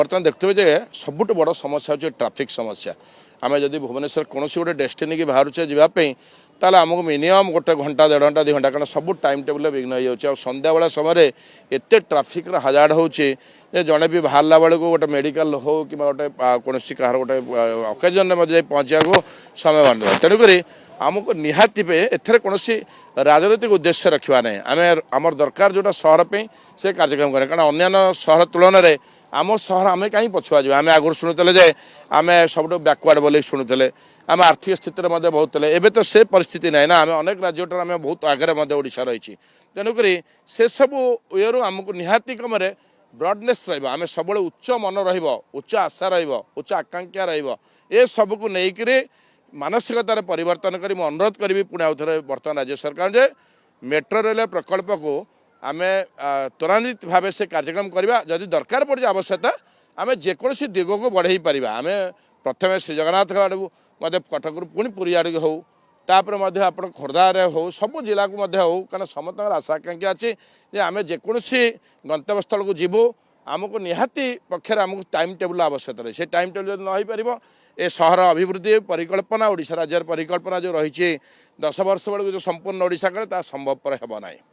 बर्तमान देखते जे सबुठ बड़ समस्या हूँ ट्राफिक समस्या आम जदि भुवनेश्वर कौन गोटे डेस्टिनी की बाहरुचे जावाई ताल आमको मिनिमम गोटे घंटा 1.5 घंटा 2 घंटा कारण सब टाइम टेबुल विघ्न हो जाए सन्ध्या बेला समय एत ट्राफिक हाजार्ड हो जड़े भी बाहर बेलू गोटे मेडिकल हो कि गोटे कौन कह गोटे अकेजन में पहुँचा को समय बांध तेणुक आमको निहाती पे एथर कौन राजनैतिक उद्देश्य रखा ना आम दरकार जोटा सहर पे से कार्यक्रम करें कारण अन्य सहर तुलन में आम सहर आम कहीं पछुआ जाए आम आगुरी शुणुले जे आम सब बैकवर्ड बोली शुणुले आम आर्थिक स्थिति में बहुत एवं तो से परिस्थिति ना ना आम अनेक राज्य आम बहुत आगे ओडिशा रही तेणुक से सब ये आमको निहाती कम ब्रॉडनेस रहा सब उच्च मन रुच्च आशा रुच्च आकांक्षा रे सबको लेकर मानसिकतार परिवर्तन करी अनुरोध करी पुणी आउ थे बर्तमान राज्य सरकार जे मेट्रो रेल प्रकल्प को आम त्वरान्वित भाव से कार्यक्रम करवा जदि दरकार पड़े आवश्यकता आम जेकोसी दिग को बढ़े पार आम प्रथम श्री जगन्नाथ आड़ू कटक पुणी पुरी आड़ हो तापर आप खोर्धारे हो सब जिला को हो कारण समस्त आशा आकांक्षा अच्छी आम जेकोसी गंतव्यस्थल को जीवु आमको निहाती पक्षर आमको टाइम टेबुल आवश्यकता रही से टाइम टेबुल जब नई पार ए सहर अभिवृद्धि परिकल्पना ओडिशा राज्यर परिकल्पना जो रही 10 वर्ष बेलू जो संपूर्ण ओडिशा करे ता संभवपर हेब ना।